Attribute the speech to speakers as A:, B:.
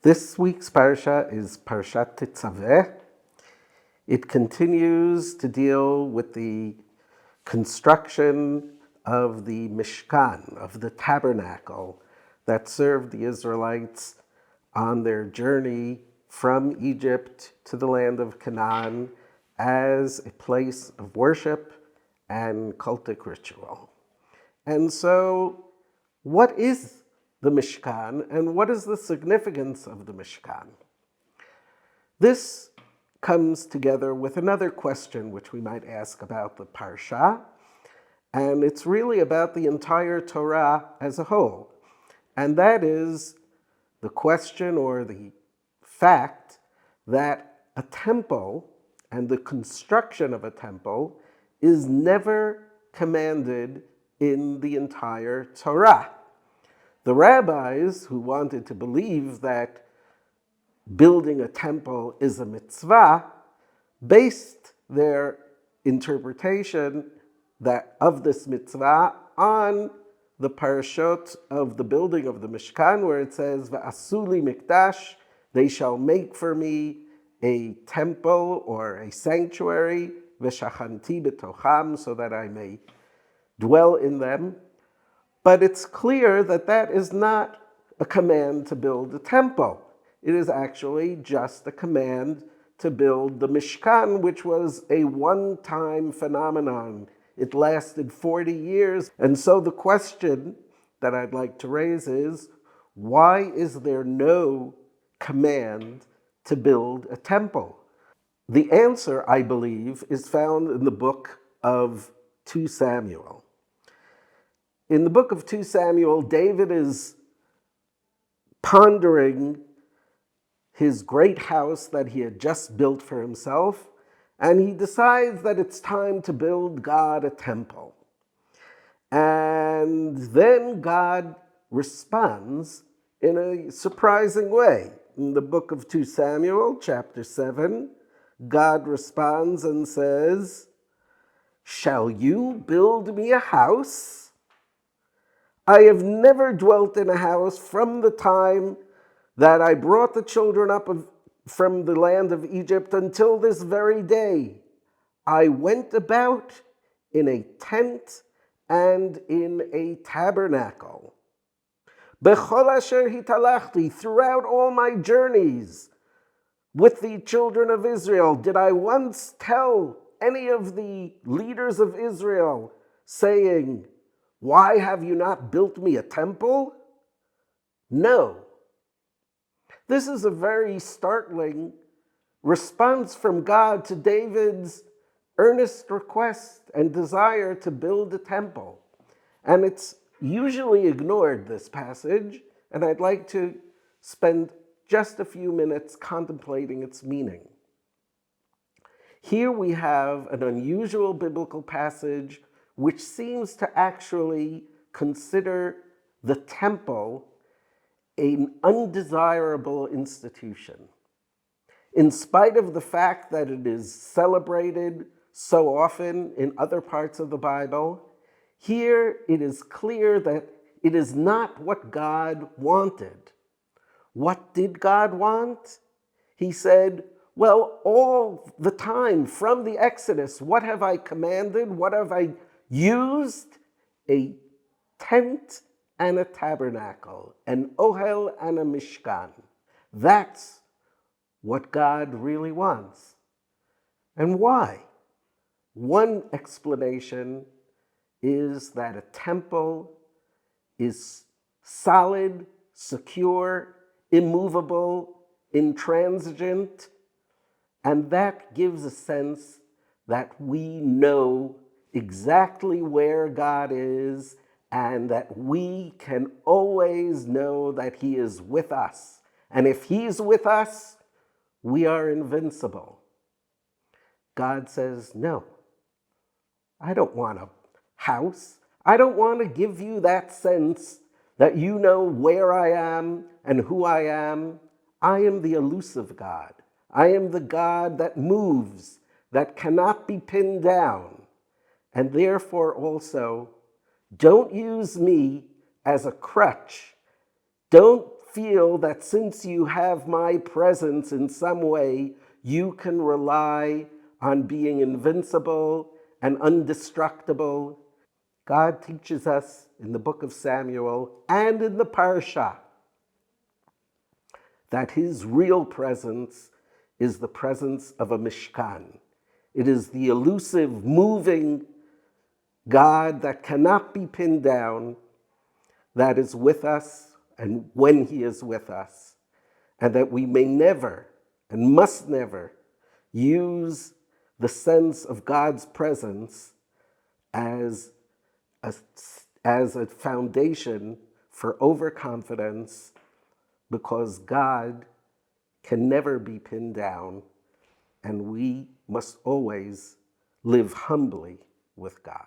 A: This week's Parashat is Parashat Tetzave. It continues to deal with the construction of the Mishkan, of the tabernacle that served the Israelites on their journey from Egypt to the land of Canaan as a place of worship and cultic ritual. And so, what is the Mishkan, and what is the significance of the Mishkan? This comes together with another question which we might ask about the Parsha, and it's really about the entire Torah as a whole. And that is the question or the fact that a temple and the construction of a temple is never commanded in the entire Torah. The rabbis who wanted to believe that building a temple is a mitzvah based their interpretation of this mitzvah on the parashot of the building of the Mishkan, where it says, "V'asu li mikdash," they shall make for me a temple or a sanctuary, v'shachanti b'tocham, so that I may dwell in them. But it's clear that that is not a command to build a temple. It is actually just a command to build the Mishkan, which was a one-time phenomenon. It lasted 40 years. And so the question that I'd like to raise is, why is there no command to build a temple? The answer, I believe, is found in the book of 2 Samuel. In the book of 2 Samuel, David is pondering his great house that he had just built for himself, and he decides that it's time to build God a temple. And then God responds in a surprising way. In the book of 2 Samuel, chapter 7, God responds and says, "Shall you build me a house? I have never dwelt in a house from the time that I brought the children up from the land of Egypt until this very day. I went about in a tent and in a tabernacle. Bechol asher hitalachti, throughout all my journeys with the children of Israel, did I once tell any of the leaders of Israel, saying, 'Why have you not built me a temple?' No." This is a very startling response from God to David's earnest request and desire to build a temple. And it's usually ignored, this passage, and I'd like to spend just a few minutes contemplating its meaning. Here we have an unusual biblical passage which seems to actually consider the temple an undesirable institution. In spite of the fact that it is celebrated so often in other parts of the Bible, here it is clear that it is not what God wanted. What did God want? He said, well, all the time from the Exodus, what have I commanded? What have I used? A tent and a tabernacle, an ohel and a mishkan. That's what God really wants. And why? One explanation is that a temple is solid, secure, immovable, intransigent, and that gives a sense that we know exactly where God is and that we can always know that He is with us. And if He's with us, we are invincible. God says, no, I don't want a house. I don't want to give you that sense that you know where I am and who I am. I am the elusive God. I am the God that moves, that cannot be pinned down. And therefore also, don't use me as a crutch. Don't feel that since you have my presence in some way, you can rely on being invincible and indestructible. God teaches us in the book of Samuel and in the Parashat that his real presence is the presence of a Mishkan. It is the elusive, moving God that cannot be pinned down, that is with us and when he is with us, and that we may never and must never use the sense of God's presence as a foundation for overconfidence, because God can never be pinned down, and we must always live humbly with God.